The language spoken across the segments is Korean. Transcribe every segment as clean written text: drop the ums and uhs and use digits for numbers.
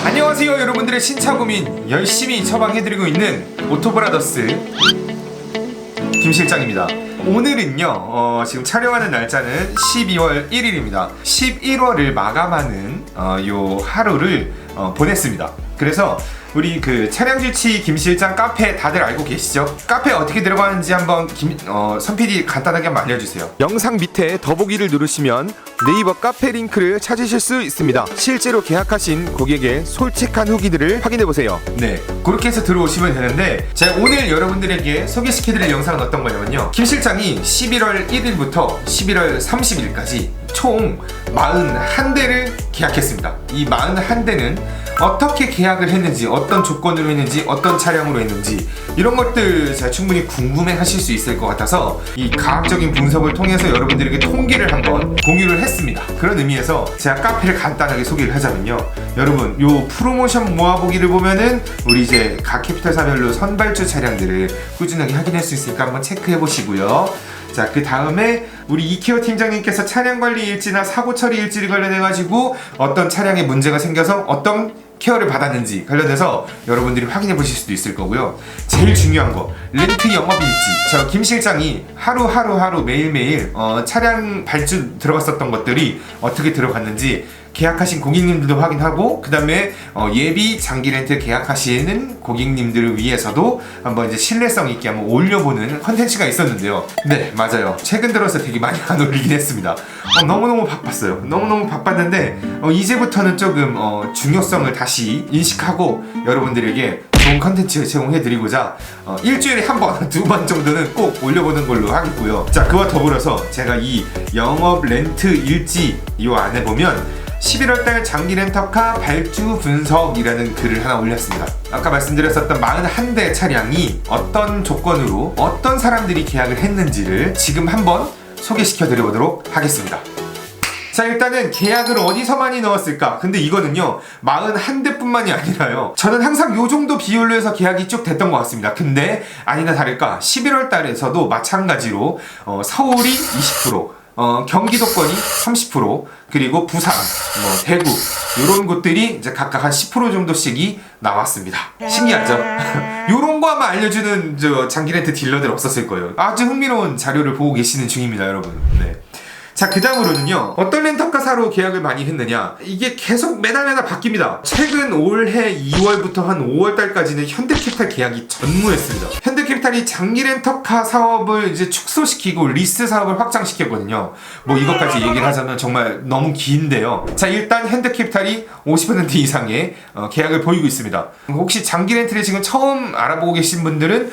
안녕하세요 여러분들의 신차 고민 열심히 처방해드리고 있는 오토브라더스 김 실장입니다. 오늘은요 지금 촬영하는 날짜는 12월 1일입니다 11월을 마감하는 요 하루를 보냈습니다. 그래서 우리 그 차량주치 김실장 카페 다들 알고 계시죠? 카페 어떻게 들어가는지 한번 선PD 간단하게 한번 알려주세요. 영상 밑에 더보기를 누르시면 네이버 카페 링크를 찾으실 수 있습니다. 실제로 계약하신 고객의 솔직한 후기들을 확인해보세요. 네, 그렇게 해서 들어오시면 되는데 제가 오늘 여러분들에게 소개시켜드릴 영상은 어떤 거냐면요, 김 실장이 11월 1일부터 11월 30일까지 총 41대를 계약했습니다. 이 41대는 어떻게 계약을 했는지, 어떤 조건으로 했는지, 어떤 차량으로 했는지 이런 것들 제가 충분히 궁금해 하실 수 있을 것 같아서 이 과학적인 분석을 통해서 여러분들에게 통계를 한번 공유를 했습니다. 그런 의미에서 제가 카페를 간단하게 소개를 하자면요, 여러분 요 프로모션 모아보기를 보면은 우리 이제 각 캐피탈사별로 선발주 차량들을 꾸준하게 확인할 수 있으니까 한번 체크해 보시고요. 자, 그 다음에 우리 이케어 팀장님께서 차량관리 일지나 사고 처리 일지를 관련해가지고 어떤 차량에 문제가 생겨서 어떤 케어를 받았는지 관련해서 여러분들이 확인해 보실 수도 있을 거고요. 제일 중요한 거, 렌트 영업일지. 저 김 실장이 하루 매일매일 차량 발주 들어갔었던 것들이 어떻게 들어갔는지 계약하신 고객님들도 확인하고, 그 다음에 예비 장기 렌트 계약하시는 고객님들을 위해서도 한번 이제 신뢰성 있게 한번 올려보는 컨텐츠가 있었는데요. 네, 맞아요. 최근 들어서 되게 많이 안 올리긴 했습니다. 너무너무 바빴어요. 너무너무 바빴는데 이제부터는 조금 중요성을 다시 인식하고 여러분들에게 좋은 컨텐츠 제공해드리고자 일주일에 한 번, 두 번 정도는 꼭 올려보는 걸로 하겠고요. 자, 그와 더불어서 제가 이 영업 렌트 일지 이 안에 보면 11월달 장기 렌터카 발주 분석이라는 글을 하나 올렸습니다. 아까 말씀드렸었던 41대 차량이 어떤 조건으로 어떤 사람들이 계약을 했는지를 지금 한번 소개시켜 드려보도록 하겠습니다. 자, 일단은 계약을 어디서 많이 넣었을까? 근데 이거는요 41대 뿐만이 아니라요, 저는 항상 요 정도 비율로 해서 계약이 쭉 됐던 것 같습니다. 근데 아니나 다를까 11월 달에서도 마찬가지로 서울이 20%, 경기도권이 30%, 그리고 부산, 대구 이런 곳들이 이제 각각 한 10% 정도씩이 나왔습니다. 신기하죠? 요런 거 아마 알려주는 장기 렌트 딜러들 없었을 거예요. 아주 흥미로운 자료를 보고 계시는 중입니다, 여러분. 네. 자, 그 다음으로는요, 어떤 렌터카사로 계약을 많이 했느냐, 이게 계속 매달 바뀝니다. 최근 올해 2월부터 한 5월달까지는 현대캐피탈 계약이 전무했습니다. 현대캐피탈이 장기 렌터카 사업을 이제 축소시키고 리스 사업을 확장시켰거든요. 이것까지 얘기를 하자면 정말 너무 긴데요. 자, 일단 현대캐피탈이 50% 이상의 계약을 보이고 있습니다. 혹시 장기 렌트를 지금 처음 알아보고 계신 분들은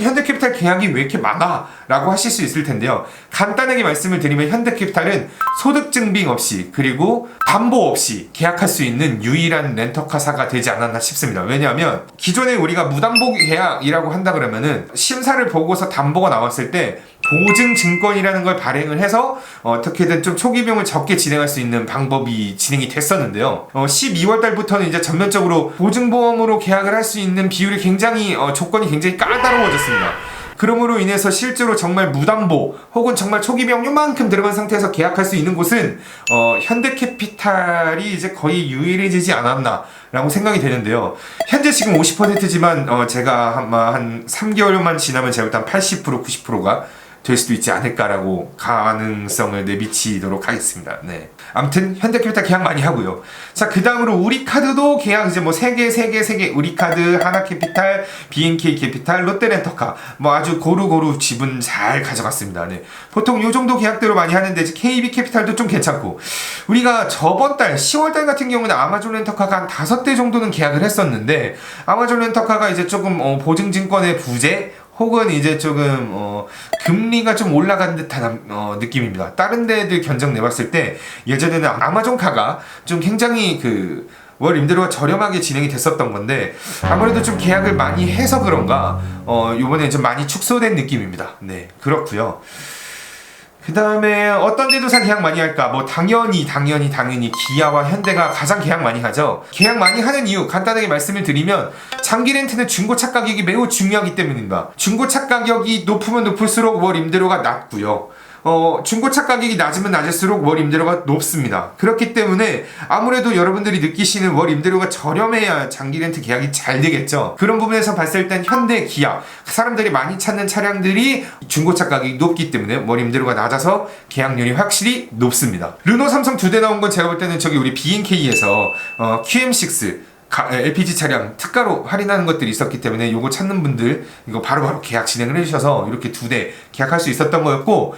현대캐피탈 계약이 왜 이렇게 많아? 라고 하실 수 있을 텐데요. 간단하게 말씀을 드리면 현대캐피탈은 소득증빙 없이 그리고 담보 없이 계약할 수 있는 유일한 렌터카사가 되지 않았나 싶습니다. 왜냐하면 기존에 우리가 무담보 계약이라고 한다 그러면은 심사를 보고서 담보가 나왔을 때 보증증권이라는 걸 발행을 해서 어떻게든 좀 초기 비용을 적게 진행할 수 있는 방법이 진행이 됐었는데요. 12월 달부터는 이제 전면적으로 보증보험으로 계약을 할 수 있는 비율이 굉장히 조건이 굉장히 까다로워졌습니다. 그러므로 인해서 실제로 정말 무담보 혹은 정말 초기 비용 요만큼 들어간 상태에서 계약할 수 있는 곳은 현대캐피탈이 이제 거의 유일해지지 않았나 라고 생각이 되는데요. 현재 지금 50%지만 제가 아마 한 3개월만 지나면 제가 일단 80% 90%가 될 수도 있지 않을까라고 가능성을 내비치도록 하겠습니다. 네. 아무튼 현대캐피탈 계약 많이 하고요. 자, 그 다음으로 우리카드도 계약 이제 3개 우리카드, 하나캐피탈, BNK 캐피탈, 롯데렌터카 아주 고루고루 지분 잘 가져갔습니다. 네. 보통 요 정도 계약대로 많이 하는데 이제 KB캐피탈도 좀 괜찮고, 우리가 저번 달 10월달 같은 경우는 아마존 렌터카가 한 5대 정도는 계약을 했었는데, 아마존 렌터카가 이제 조금 보증증권의 부재 혹은 이제 조금 금리가 좀 올라간 듯한 느낌입니다. 다른 데들 견적 내봤을 때 예전에는 아마존카가 좀 굉장히 월 임대료가 저렴하게 진행이 됐었던 건데 아무래도 좀 계약을 많이 해서 그런가 요번에 좀 많이 축소된 느낌입니다. 네, 그렇고요. 그 다음에 어떤 데도사 계약 많이 할까? 당연히 기아와 현대가 가장 계약 많이 하죠. 계약 많이 하는 이유 간단하게 말씀을 드리면 장기 렌트는 중고차 가격이 매우 중요하기 때문입니다. 중고차 가격이 높으면 높을수록 월 임대료가 낮고요. 중고차 가격이 낮으면 낮을수록 월 임대료가 높습니다. 그렇기 때문에 아무래도 여러분들이 느끼시는 월 임대료가 저렴해야 장기 렌트 계약이 잘 되겠죠. 그런 부분에서 봤을 땐 현대, 기아, 사람들이 많이 찾는 차량들이 중고차 가격이 높기 때문에 월 임대료가 낮아서 계약률이 확실히 높습니다. 르노, 삼성 두 대 나온 건 제가 볼 때는 저기 우리 B&K에서 QM6 LPG 차량 특가로 할인하는 것들이 있었기 때문에 이거 찾는 분들 이거 바로바로 계약 진행을 해주셔서 이렇게 2대 계약할 수 있었던 거였고,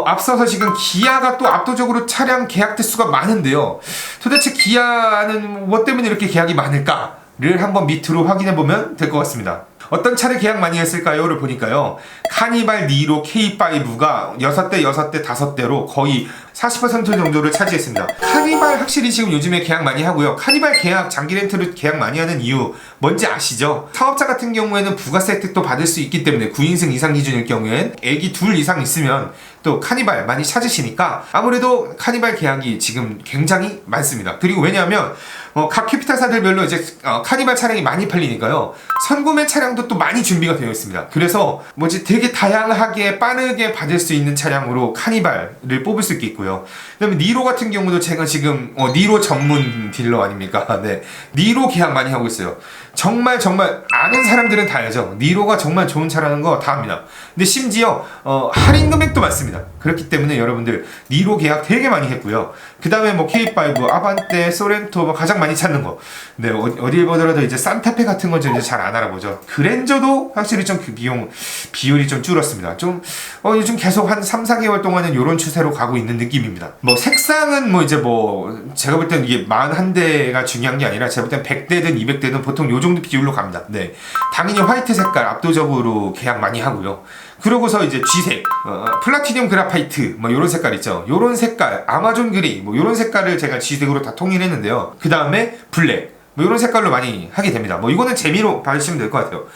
앞서서 지금 기아가 또 압도적으로 차량 계약 대수가 많은데요. 도대체 기아는 뭐 때문에 이렇게 계약이 많을까를 한번 밑으로 확인해 보면 될 것 같습니다. 어떤 차를 계약 많이 했을까요?를 보니까요. 카니발, 니로, K5가 6대, 6대, 5대로 거의 40% 정도를 차지했습니다. 카니발 확실히 지금 요즘에 계약 많이 하고요. 카니발 계약, 장기 렌트를 계약 많이 하는 이유 뭔지 아시죠? 사업자 같은 경우에는 부가세 혜택도 받을 수 있기 때문에 9인승 이상 기준일 경우엔 애기 2 이상 있으면 또 카니발 많이 찾으시니까 아무래도 카니발 계약이 지금 굉장히 많습니다. 그리고 왜냐하면 각 캐피탈사들별로 이제 카니발 차량이 많이 팔리니까요. 선구매 차량도 또 많이 준비가 되어 있습니다. 그래서 되게 다양하게 빠르게 받을 수 있는 차량으로 카니발을 뽑을 수 있겠고요. 그다음에 니로 같은 경우도 제가 지금 니로 전문 딜러 아닙니까? 네, 니로 계약 많이 하고 있어요. 정말 아는 사람들은 다 알죠. 니로가 정말 좋은 차라는 거 다 압니다. 근데 심지어 할인 금액도 많습니다. 그렇기 때문에 여러분들 니로 계약 되게 많이 했고요. 그 다음에 K5, 아반떼, 소렌토 가장 많이 찾는 거. 네, 어디에 보더라도 이제 산타페 같은 건 이제 잘 안 알아보죠. 그랜저도 확실히 좀 그 비율이 좀 줄었습니다. 좀 요즘 계속 한 3-4개월 동안은 이런 추세로 가고 있는 느낌입니다. 색상은 제가 볼 때는 이게 41대가 중요한 게 아니라 제가 볼 땐 100대든 200대든 보통 요 정도 비율로 갑니다. 네, 당연히 화이트 색깔 압도적으로 계약 많이 하고요. 그러고서 이제 G색, 플라티늄 그라파이트, 요런 색깔 있죠. 요런 색깔, 아마존 그레이, 요런 색깔을 제가 G색으로 다 통일했는데요. 그 다음에 블랙, 요런 색깔로 많이 하게 됩니다. 이거는 재미로 봐주시면 될 것 같아요.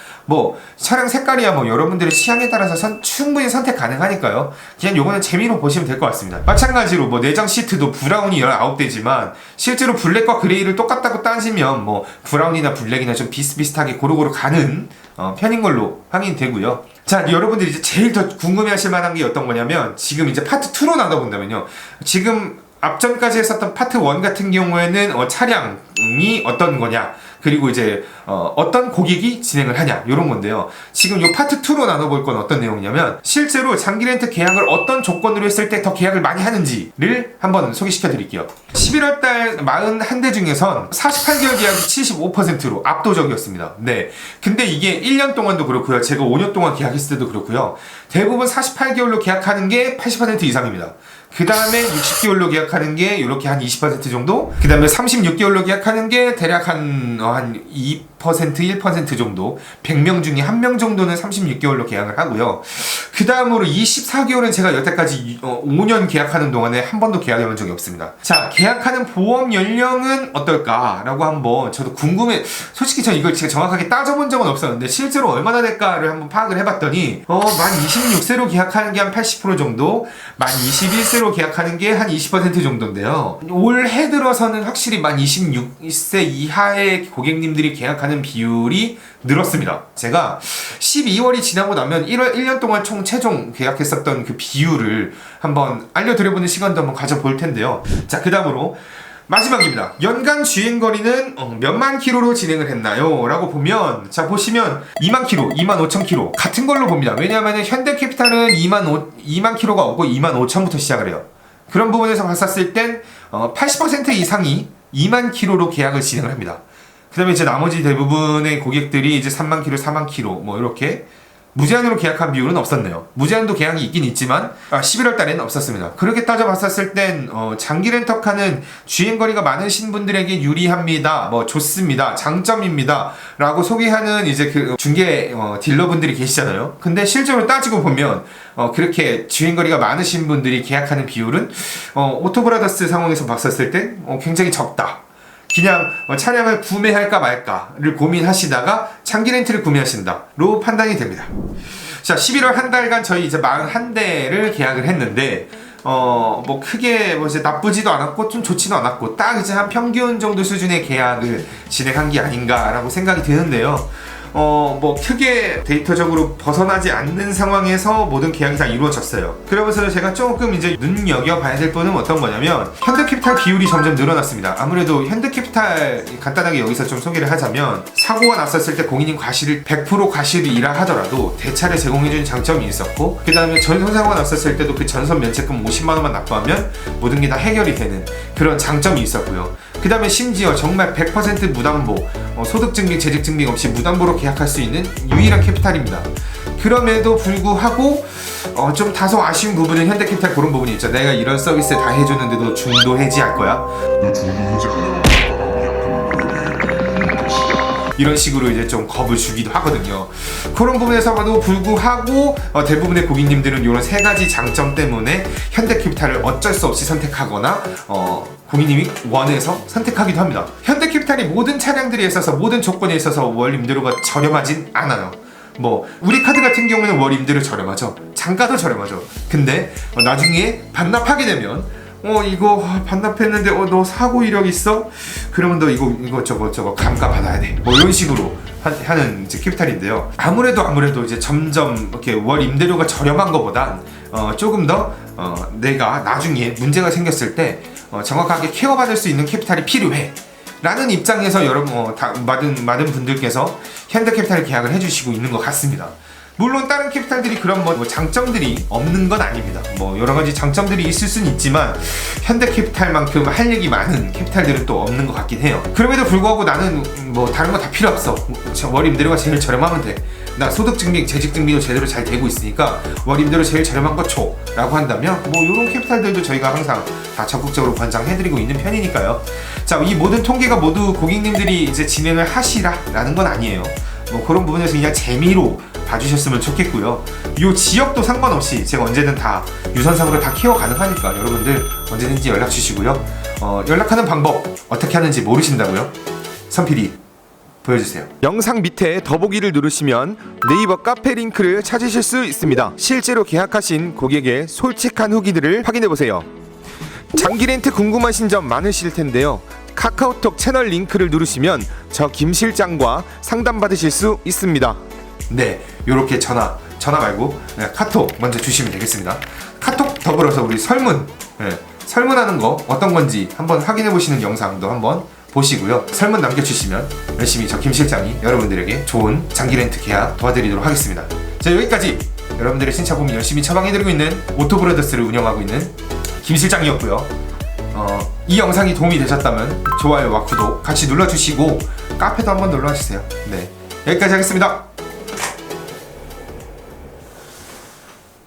차량 색깔이야 여러분들의 취향에 따라서 충분히 선택 가능하니까요. 그냥 요거는 재미로 보시면 될 것 같습니다. 마찬가지로 내장 시트도 브라운이 19대지만 실제로 블랙과 그레이를 똑같다고 따지면 브라운이나 블랙이나 좀 비슷비슷하게 고루고루 가는 편인 걸로 확인되고요. 자, 여러분들이 이제 제일 더 궁금해하실 만한 게 어떤 거냐면 지금 이제 파트 2로 나눠본다면요. 지금 앞전까지 했었던 파트 1 같은 경우에는 차량이 어떤 거냐, 그리고 이제 어떤 고객이 진행을 하냐, 요런 건데요. 지금 요 파트 2로 나눠볼 건 어떤 내용이냐면 실제로 장기 렌트 계약을 어떤 조건으로 했을 때 더 계약을 많이 하는지를 한번 소개시켜 드릴게요. 11월달 41대 중에선 48개월 계약이 75%로 압도적이었습니다. 네. 근데 이게 1년 동안도 그렇고요. 제가 5년 동안 계약했을 때도 그렇고요. 대부분 48개월로 계약하는 게 80% 이상입니다. 그 다음에 60개월로 계약하는 게 이렇게 한 20% 정도, 그 다음에 36개월로 계약하는 게 대략 한 2%, 1% 정도, 100명 중에 1명 정도는 36개월로 계약을 하고요. 그 다음으로 24개월은 제가 여태까지 5년 계약하는 동안에 한 번도 계약해 본 적이 없습니다. 자, 계약하는 보험 연령은 어떨까라고 한번 저도 궁금해. 솔직히 저 이걸 제가 정확하게 따져본 적은 없었는데 실제로 얼마나 될까를 한번 파악을 해봤더니 만 26세로 계약하는 게 한 80% 정도, 만 21세로 계약하는 게 한 20% 정도인데요. 올해 들어서는 확실히 만 26세 이하의 고객님들이 계약하는 비율이 늘었습니다. 제가 12월이 지나고 나면 1년 동안 총 최종 계약했었던 그 비율을 한번 알려드려보는 시간도 한번 가져볼 텐데요. 자, 그 다음으로 마지막입니다. 연간 주행거리는 몇만 킬로로 진행을 했나요? 라고 보면, 자, 보시면 2만 킬로, 2만 5천 킬로 같은 걸로 봅니다. 왜냐하면 현대캐피탈은 2만 킬로가 오고 2만 5천부터 시작을 해요. 그런 부분에서 봤었을 땐 80% 이상이 2만 킬로로 계약을 진행을 합니다. 그 다음에 이제 나머지 대부분의 고객들이 이제 3만 킬로, 4만 킬로 이렇게 무제한으로 계약한 비율은 없었네요. 무제한도 계약이 있긴 있지만 11월 달에는 없었습니다. 그렇게 따져봤었을 땐 장기 렌터카는 주행거리가 많으신 분들에게 유리합니다. 좋습니다. 장점입니다. 라고 소개하는 이제 그 중개 딜러분들이 계시잖아요. 근데 실제로 따지고 보면 그렇게 주행거리가 많으신 분들이 계약하는 비율은 오토브라더스 상황에서 봤었을 땐 굉장히 적다. 그냥 차량을 구매할까 말까를 고민하시다가 장기 렌트를 구매하신다로 판단이 됩니다. 자, 11월 한 달간 저희 이제 41대를 계약을 했는데 크게 이제 나쁘지도 않았고 좀 좋지도 않았고 딱 이제 한 평균 정도 수준의 계약을 진행한 게 아닌가라고 생각이 드는데요. 뭐 크게 데이터적으로 벗어나지 않는 상황에서 모든 계약이 다 이루어졌어요. 그러면서 제가 조금 이제 눈여겨봐야 될 부분은 어떤 거냐면 현대캐피탈 비율이 점점 늘어났습니다. 아무래도 현대캐피탈 간단하게 여기서 좀 소개를 하자면 사고가 났었을 때 공인인 과실을 100% 과실이라 하더라도 대차를 제공해주는 장점이 있었고, 그 다음에 전선 사고가 났었을 때도 그 전선 면책금 50만원만 납부하면 모든 게 다 해결이 되는 그런 장점이 있었고요. 그 다음에 심지어 정말 100% 무담보, 소득증빙, 재직증빙 없이 무담보로 계약할 수 있는 유일한 캐피탈입니다. 그럼에도 불구하고 좀 다소 아쉬운 부분은 현대캐피탈 그런 부분이 있죠. 내가 이런 서비스 다 해주는데도 중도 해지할 거야? 이런 식으로 이제 좀 겁을 주기도 하거든요. 그런 부분에서도 불구하고 대부분의 고객님들은 이런 세 가지 장점 때문에 현대캐피탈을 어쩔 수 없이 선택하거나 고객님이 원해서 선택하기도 합니다. 현대캐피탈이 모든 차량들에 있어서 모든 조건에 있어서 월 임대료가 저렴하진 않아요. 뭐 우리 카드 같은 경우는 월 임대료 저렴하죠. 장가도 저렴하죠. 근데 나중에 반납하게 되면 이거 반납했는데 너 사고 이력 있어? 그러면 너 이거 저거 감가 받아야 돼. 뭐 이런 식으로 하는 이제 캐피탈인데요. 아무래도 이제 점점 이렇게 월 임대료가 저렴한 것보단 조금 더 내가 나중에 문제가 생겼을 때 정확하게 케어받을 수 있는 캐피탈이 필요해 라는 입장에서 여러분 많은 분들께서 현대캐피탈 계약을 해주시고 있는 것 같습니다. 물론 다른 캐피탈들이 그런 뭐 장점들이 없는 건 아닙니다. 뭐 여러 가지 장점들이 있을 수는 있지만 현대캐피탈만큼 할 얘기 많은 캐피탈들은 또 없는 것 같긴 해요. 그럼에도 불구하고 나는 뭐 다른 거 다 필요 없어. 월 임대료가 제일 저렴하면 돼. 나 소득증빙, 재직증빙도 제대로 잘 되고 있으니까 월 임대료 제일 저렴한 거 줘 라고 한다면 뭐 이런 캐피탈들도 저희가 항상 다 적극적으로 권장해드리고 있는 편이니까요. 자, 이 모든 통계가 모두 고객님들이 이제 진행을 하시라 라는 건 아니에요. 뭐 그런 부분에서 그냥 재미로 봐주셨으면 좋겠고요. 이 지역도 상관없이 제가 언제든 다 유선상으로 다 케어 가능하니까 여러분들 언제든지 연락 주시고요. 연락하는 방법 어떻게 하는지 모르신다고요? 선PD 보여주세요. 영상 밑에 더보기를 누르시면 네이버 카페 링크를 찾으실 수 있습니다. 실제로 계약하신 고객의 솔직한 후기들을 확인해보세요. 장기 렌트 궁금하신 점 많으실 텐데요. 카카오톡 채널 링크를 누르시면 저 김 실장과 상담받으실 수 있습니다. 네, 요렇게 전화 말고 카톡 먼저 주시면 되겠습니다. 카톡 더불어서 우리 설문하는 거 어떤 건지 한번 확인해 보시는 영상도 한번 보시고요. 설문 남겨주시면 열심히 저 김 실장이 여러분들에게 좋은 장기 렌트 계약 도와드리도록 하겠습니다. 자, 여기까지 여러분들의 신차 고민 열심히 처방해드리고 있는 오토브라더스를 운영하고 있는 김 실장이었고요. 이 영상이 도움이 되셨다면 좋아요와 구독 같이 눌러주시고 카페도 한번 놀러와주세요. 네, 여기까지 하겠습니다.